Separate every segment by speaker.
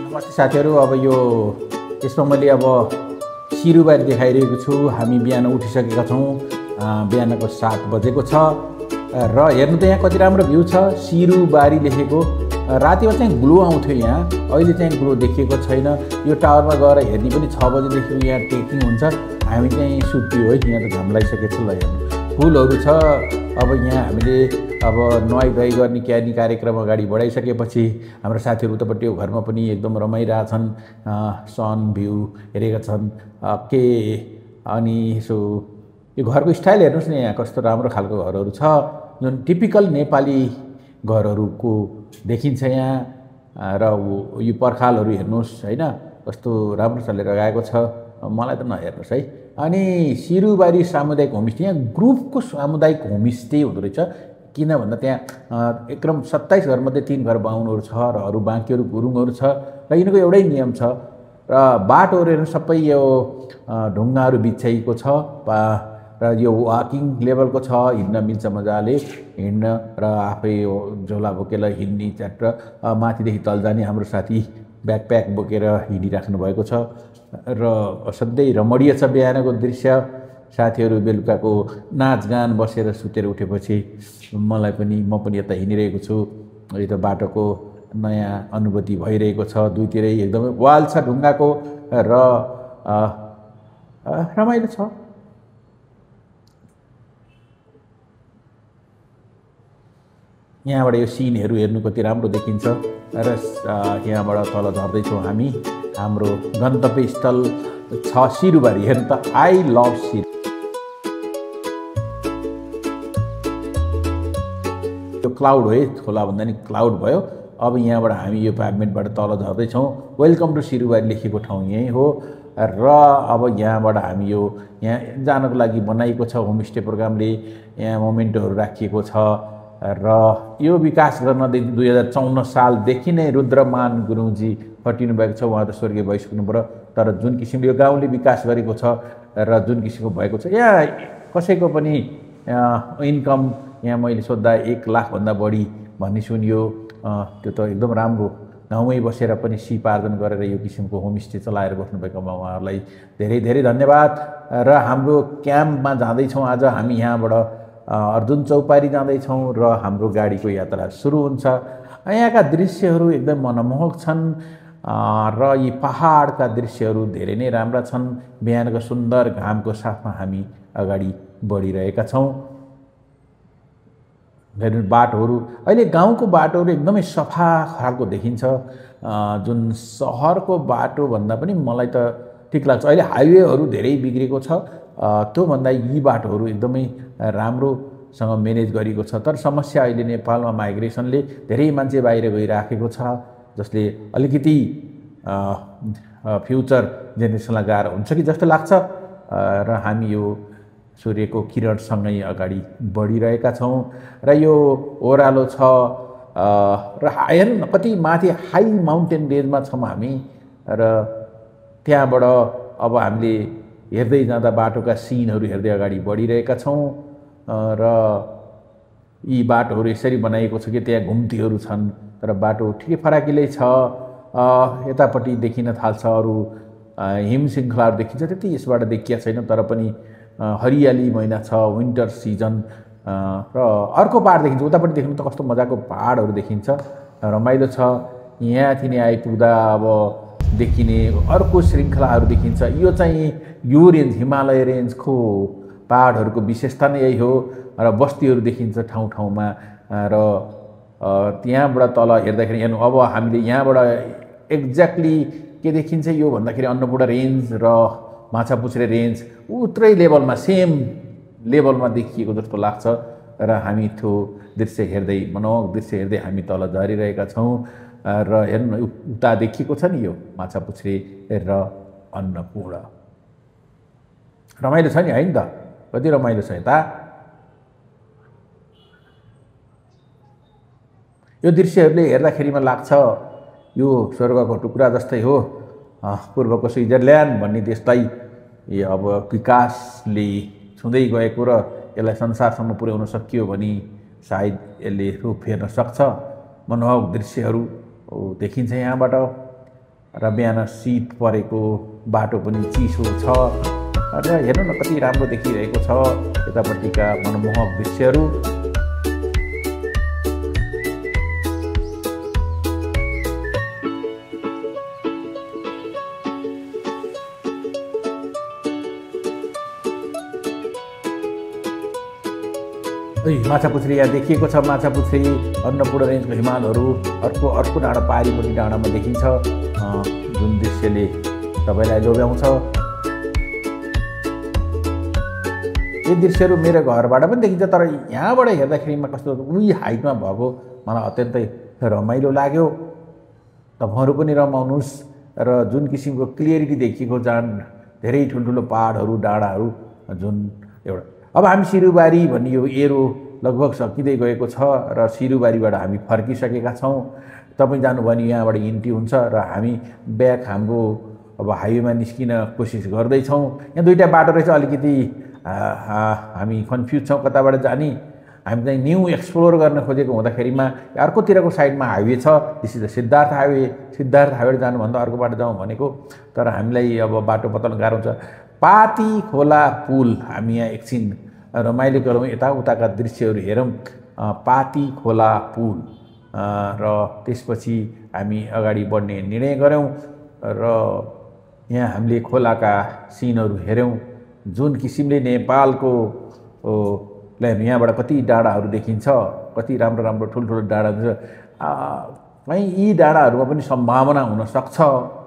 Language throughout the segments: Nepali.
Speaker 1: नमस्ते साथीहरू। अब यो यसमा मैले अब सिरुबारी देखाइरहेको छु। हामी बिहान उठिसकेका छौँ। बिहानको 7 बजेको छ र हेर्नु त यहाँ कति राम्रो भ्यू छ। सिरुबारी लेखेको रातिमा चाहिँ ग्लो आउँथ्यो यहाँ, अहिले चाहिँ ग्लो देखिएको छैन। यो टावरमा गएर हेर्ने पनि 6 बजेदेखि यहाँ ट्रेकिङ हुन्छ। हामी चाहिँ सुत्यो है, यहाँ त घाम लागिसकेको छ। ल हेर्नु फुलहरू छ। अब यहाँ हामीले अब नुहाइ धुवाइ गर्ने क्यानी कार्यक्रम अगाडि बढाइसकेपछि हाम्रो साथीहरू उतापट्टि घरमा पनि एकदम रमाइरहेछन्, सन भ्यू हेरेका छन् के। अनि यसो यो घरको स्टाइल हेर्नुहोस् न, यहाँ कस्तो राम्रो खालको घरहरू छ, जुन टिपिकल नेपाली घरहरूको देखिन्छ यहाँ। र यो पर्खालहरू हेर्नुहोस् होइन, कस्तो राम्रो चलेर गएको छ। मलाई त नहेर्नुहोस् है। अनि सिरुबारी सामुदायिक होमस्टे, यहाँ ग्रुपको सामुदायिक होमस्टे हुँदो रहेछ। किन भन्दा त्यहाँ एकदम 27 घरमध्ये 3 घर बाहुनहरू छ र अरू बाँकीहरू गुरुङहरू छ र यिनीहरूको एउटै नियम छ। र बाटोहरू सबै यो ढुङ्गाहरू बिछ्याइएको छ र यो वाकिङ लेभलको छ, हिँड्न मिल्छ मजाले हिँड्न र आफै झोला बोकेर हिँड्ने च्याट माथिदेखि तल जाने। हाम्रो साथी ब्याकप्याक बोकेर हिँडिराख्नु भएको छ र असाध्यै रमणीय छ बिहानको दृश्य। साथीहरू बेलुकाको नाचगान बसेर सुतेर उठेपछि म पनि यता हिँडिरहेको छु। यो त बाटोको नयाँ अनुभूति भइरहेको छ। दुईतिरै एकदमै वाल छ ढुङ्गाको र रमाइलो छ। यहाँबाट यो सिनहरू हेर्नु कति राम्रो देखिन्छ। र यहाँबाट तल झर्दैछौँ हामी। हाम्रो गन्तव्य स्थल छ सिरुबारी। हेर्नु त, आई लभ सिरु। यो क्लाउड हो है, खोला भन्दा नि क्लाउड भयो। अब यहाँबाट हामी यो प्याभमेन्टबाट तल झर्दैछौँ। वेलकम टु सिरुबारी लेखेको ठाउँ यहीँ हो। र अब यहाँबाट हामी यहाँ जानको लागि बनाइएको छ होमस्टे प्रोग्रामले। यहाँ मोमेन्टोहरू राखिएको छ र यो विकास गर्न 2054 सालदेखि नै रुद्रमान गुरुङजी खटिनु भएको छ। उहाँ त स्वर्गीय भइसक्नु पऱ्यो, तर जुन किसिमले यो गाउँले विकास गरेको छ र जुन किसिमको भएको छ, यहाँ कसैको पनि इन्कम यहाँ मैले सोद्धा 1 लाखभन्दा बढी भन्ने सुनियो। त्यो त एकदम राम्रो। गाउँमै बसेर पनि सिपार्जन गरेर यो किसिमको होमस्टे चलाएर बस्नुभएकोमा उहाँहरूलाई धेरै धेरै धन्यवाद। र हाम्रो क्याम्पमा जाँदैछौँ आज हामी। यहाँबाट अर्जुन चौपारी जाँदैछौँ र हाम्रो गाडीको यात्रा सुरु हुन्छ। यहाँका दृश्यहरू एकदम मनमोहक छन् र यी पहाडका दृश्यहरू धेरै नै राम्रा छन्। बिहानको सुन्दर घामको साथमा हामी अगाडि बढिरहेका छौँ। हेर्नु बाटोहरू, अहिले गाउँको बाटोहरू एकदमै सफा खालको देखिन्छ। जुन सहरको बाटो भन्दा पनि मलाई त ठिक लाग्छ। अहिले हाइवेहरू धेरै बिग्रेको छ, त्योभन्दा यी बाटोहरू एकदमै राम्रोसँग म्यानेज गरेको छ। तर समस्या अहिले नेपालमा माइग्रेसनले धेरै मान्छे बाहिर गइराखेको छ, जसले अलिकति फ्युचर जेनेरेसनलाई गाह्रो हुन्छ कि जस्तो लाग्छ। र हामी यो सूर्यको किरणसँगै अगाडि बढिरहेका छौँ। र यो ओह्रालो छ र हेर्नु न कति माथि हाई माउन्टेन रेन्जमा छौँ हामी। र त्यहाँबाट अब हामीले हेर्दै जाँदा बाटोका सिनहरू हेर्दै अगाडि बढिरहेका छौँ। र यी बाटोहरू यसरी बनाइएको छ कि त्यहाँ घुम्तीहरू छन्, तर बाटो ठिकै फराकिलै छ। यतापट्टि देखिन थाल्छ अरू हिम श्रृङ्खलाहरू देखिन्छ, त्यति यसबाट देखिया छैन, तर पनि हरियाली महिना छ, विन्टर सिजन। र अर्को पहाड देखिन्छ उतापट्टि, देख्नु त कस्तो मजाको पहाडहरू देखिन्छ, रमाइलो छ। यहाँथि नै आइपुग्दा अब देखिने अर्को श्रृङ्खलाहरू देखिन्छ। यो चाहिँ यो रेन्ज हिमालय रेन्जको पहाडहरूको विशेषता नै यही हो। र बस्तीहरू देखिन्छ ठाउँ ठाउँमा। र त्यहाँबाट तल हेर्दाखेरि हेर्नु, अब हामीले यहाँबाट एक्ज्याक्टली के देखिन्छ यो भन्दाखेरि अन्नपूर्ण रेन्ज र माछापुच्छ्रे रेन्ज उत्रै लेभलमा, सेम लेभलमा देखिएको जस्तो लाग्छ। र हामी त्यो दृश्य हेर्दै, मनोहक दृश्य हेर्दै हामी तल झरिरहेका छौँ। र हेर्नु उता देखिएको छ नि यो माछापुच्छ्रे र अन्नपूर्ण। रमाइलो छ नि होइन त, कति रमाइलो छ यता। यो दृश्यहरूले हेर्दाखेरिमा लाग्छ यो स्वर्गको टुक्रा जस्तै हो। पूर्वको स्विजरल्यान्ड भन्ने देशलाई अब विकासले छुँदै गएको र यसलाई संसारसम्म पुर्याउन सकियो भने सायद यसले रूप फेर्न सक्छ। मनोहक दृश्यहरू देखिन्छ यहाँबाट। र बिहान शीत परेको बाटो पनि चिसो छ र हेर्नु न कति राम्रो देखिरहेको छ यतापट्टिका मनमोहक दृश्यहरू। माछापुच्छ्री यहाँ देखिएको छ। माछापुच्छ्री अन्नपूर्ण रेन्जको हिमालहरू अर्को डाँडा पारिपट्टि डाँडामा देखिन्छ, जुन दृश्यले तपाईँलाई लोभ्याउँछ। यी दृश्यहरू मेरो घरबाट पनि देखिन्छ, तर यहाँबाट हेर्दाखेरिमा कस्तो उही हाइटमा भएको मलाई अत्यन्तै रमाइलो लाग्यो। तपाईँहरू पनि रमाउनुहोस्। र जुन किसिमको क्लियरिटी देखिएको जान धेरै ठुल्ठुलो पहाडहरू डाँडाहरू जुन एउटा। अब हामी सिरुबारी भन्ने यो एरो लगभग सकिँदै गएको छ र सिरुबारीबाट हामी फर्किसकेका छौँ। तपाईँ जानुभयो भने यहाँबाट इन्ट्री हुन्छ र हामी ब्याक हाम्रो अब हाइवेमा निस्किन कोसिस गर्दैछौँ। यहाँ दुईवटा बाटो रहेछ, अलिकति हामी कन्फ्युज छौँ कताबाट जाने। हामी चाहिँ न्यू एक्सप्लोर गर्न खोजेको हुँदाखेरिमा अर्कोतिरको साइडमा हाइवे छ, this is the Siddhartha highway. Siddhartha highway जानुभन्दा अर्को बाटो जाउँ भनेको, तर हामीलाई अब बाटो पत्ता गाह्रो हुन्छ। पाती खोला पुल हामी यहाँ एकछिन रमाइलो गरौँ, यताउताका दृश्यहरू हेरौँ। पाती खोला पुल र त्यसपछि हामी अगाडि बढ्ने निर्णय गऱ्यौँ र यहाँ हामीले खोलाका सिनहरू हेऱ्यौँ। जुन किसिमले नेपालको यहाँबाट कति डाँडाहरू देखिन्छ, कति राम्रो राम्रो ठुल्ठुलो डाँडा छ। कहीँ यी डाँडाहरूमा पनि सम्भावना हुनसक्छ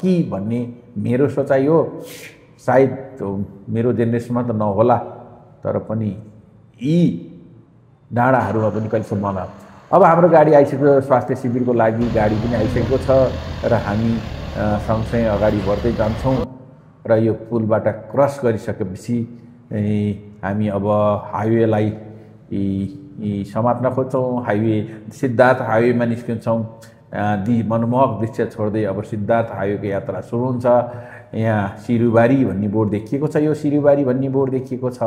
Speaker 1: कि भन्ने मेरो सोचाइ हो। सायद मेरो जेनेरेसनमा त नहोला, तर पनि यी डाँडाहरूमा पनि कहिले सम्भावना। अब हाम्रो गाडी आइसक्यो, स्वास्थ्य शिविरको लागि गाडी पनि आइसकेको छ र हामी सँगसँगै अगाडि बढ्दै जान्छौँ। र यो पुलबाट क्रस गरिसकेपछि हामी अब हाइवेलाई समात्न खोज्छौँ। हाइवे सिद्धार्थ हाइवेमा निस्किन्छौँ। दी मनमोहक दृश्य छोड्दै अब सिद्धार्थ हाइवेको यात्रा सुरु हुन्छ। यहाँ सिरुबारी भन्ने बोर्ड देखिएको छ, यो सिरुबारी भन्ने बोर्ड देखिएको छ।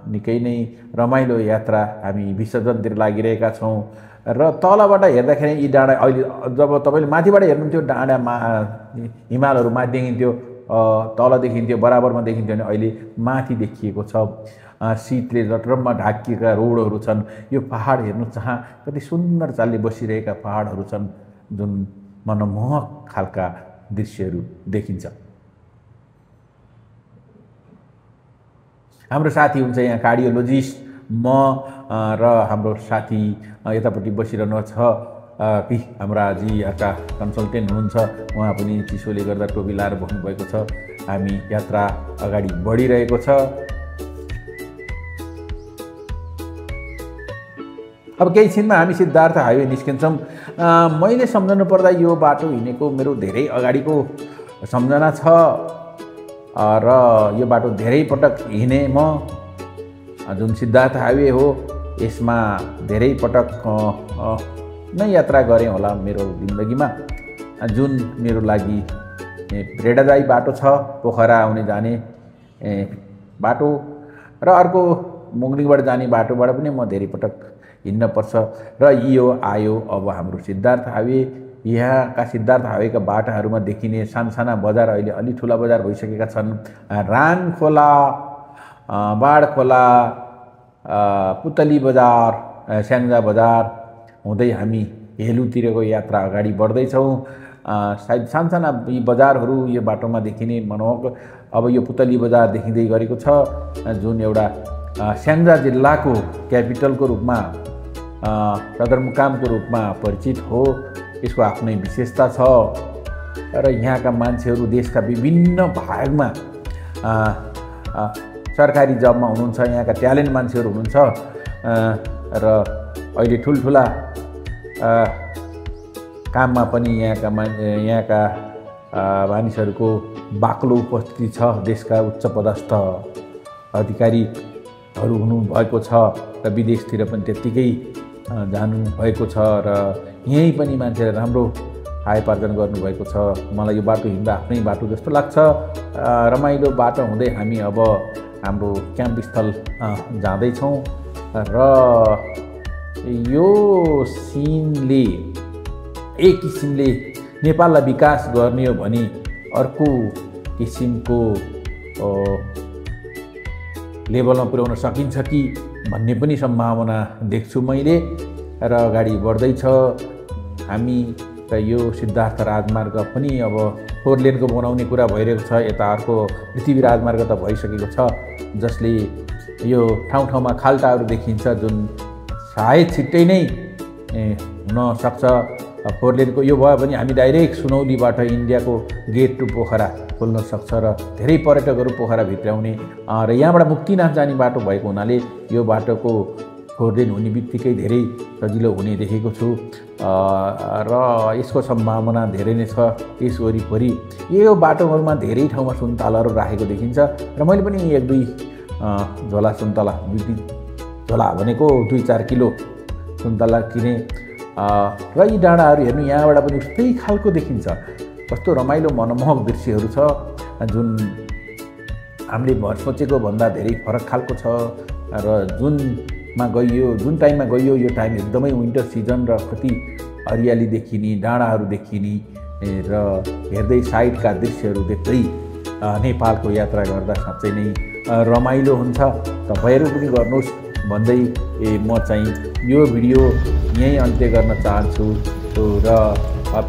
Speaker 1: निकै नै रमाइलो यात्रा हामी विसर्जनतिर लागिरहेका छौँ। र तलबाट हेर्दाखेरि यी डाँडा अहिले जब तपाईँले माथिबाट हेर्नुहुन्थ्यो डाँडामा हिमालहरू माथि देखिन्थ्यो, तल देखिन्थ्यो, बराबरमा देखिन्थ्यो भने अहिले माथि देखिएको छ। शीतले जटरममा ढाकिएका रोडहरू छन्। यो पहाड हेर्नु जहाँ कति सुन्दर चालले बसिरहेका पहाडहरू छन्, जुन मनमोहक खालका दृश्यहरू देखिन्छ। हाम्रो साथी हुन्छ यहाँ कार्डियोलोजिस्ट, म र हाम्रो साथी यतापट्टि बसिरहनु छ कि हाम्रा जीका कन्सल्टेन्ट हुनुहुन्छ, उहाँ पनि चिसोले गर्दा टोपी लाएर बस्नुभएको छ। हामी यात्रा अगाडि बढिरहेको छ। अब केही छिनमा हामी सिद्धार्थ हाइवे निस्किन्छौँ। मैले सम्झनु पर्दा यो बाटो हिँडेको मेरो धेरै अगाडिको सम्झना छ र यो बाटो धेरै पटक हिँडेँ म। जुन सिद्धार्थ हाइवे हो यसमा धेरै पटक नै यात्रा गरेँ होला मेरो जिन्दगीमा। जुन मेरो लागि प्रेरणादायी बाटो छ, पोखरा आउने जाने बाटो र अर्को मुगलिङबाट जाने बाटोबाट पनि म धेरै पटक हिँड्न पर्छ। र यो आयो अब हाम्रो सिद्धार्थ हाइवे। यहाँका सिद्धार्थ हाइवेका बाटाहरूमा देखिने साना बजार अहिले अलि ठुला बजार भइसकेका छन्। राङ खोला, बाढ खोला, पुतली बजार, स्याङ्जा बजार हुँदै हामी हेलुतिरको यात्रा अगाडि बढ्दैछौँ। सायद साना यी बजारहरू यो बाटोमा देखिने मनोहक। अब यो पुतली बजार देखिँदै गरेको छ, जुन एउटा स्याङ्जा जिल्लाको क्यापिटलको रूपमा, सदरमुकामको रूपमा परिचित हो। यसको आफ्नै विशेषता छ र यहाँका मान्छेहरू देशका विभिन्न भागमा सरकारी जबमा हुनुहुन्छ, यहाँका ट्यालेन्ट मान्छेहरू हुनुहुन्छ र अहिले ठुल्ठुला काममा पनि यहाँका मानिसहरूको बाक्लो उपस्थिति छ। देशका उच्च पदस्थ अधिकारीहरू हुनुभएको छ र विदेशतिर पनि त्यत्तिकै जानुभएको छ र यहीँ पनि मान्छेले राम्रो आयोपार्जन गर्नुभएको छ। मलाई यो बाटो हिँड्दा आफ्नै बाटो जस्तो लाग्छ। रमाइलो बाटो हुँदै हामी अब हाम्रो क्याम्प स्थल जाँदैछौँ र यो सिनले एक किसिमले नेपाललाई विकास गर्ने हो भने अर्को किसिमको लेभलमा पुर्याउन सकिन्छ कि भन्ने पनि सम्भावना देख्छु मैले र अगाडि बढ्दैछ। हामी र यो सिद्धार्थ राजमार्ग पनि अब 4 लेनको बनाउने कुरा भइरहेको छ। यता अर्को पृथ्वी राजमार्ग त भइसकेको छ, जसले यो ठाउँ-ठाउँमा खाल्टाहरू देखिन्छ, जुन सायद छिट्टै नै हुन सक्छ। 4 लेनको यो भयो भने हामी डाइरेक्ट सुनौलीबाट इन्डियाको गेट टु पोखरा खोल्न सक्छ र धेरै पर्यटकहरू पोखरा भित्राउने र यहाँबाट मुक्तिनाथ जाने बाटो भएको हुनाले यो बाटोको 4 लेन हुने बित्तिकै धेरै सजिलो हुने देखेको छु र यसको सम्भावना धेरै नै छ। यस वरिपरि यो बाटोहरूमा धेरै ठाउँमा सुन्तलाहरू राखेको देखिन्छ र मैले पनि 1-2 झोला सुन्तला, झोला भनेको 2-4 किलो सुन्तला किने र यी डाँडाहरू हेर्नु यहाँबाट पनि उस्तै खालको देखिन्छ। कस्तो रमाइलो मनमोहक दृश्यहरू छ, जुन हामीले सोचेको भन्दा धेरै फरक खालको छ र जुन टाइममा गइयो यो टाइम एकदमै विन्टर सिजन र कति हरियाली देखिने, डाँडाहरू देखिने र हेर्दै साइडका दृश्यहरू देख्दै नेपालको यात्रा गर्दा साँच्चै नै रमाइलो हुन्छ। तपाईँहरू पनि गर्नुहोस् भन्दै म चाहिँ यो भिडियो यहीँ अन्त्य गर्न चाहन्छु र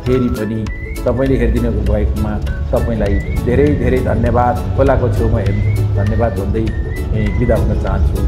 Speaker 1: फेरि पनि तपाईँले हेरिदिनु भएकोमा तपाईँलाई धेरै धेरै धन्यवाद। खोलाको छेउमा हेर्नु धन्यवाद भन्दै बिदा हुन चाहन्छु।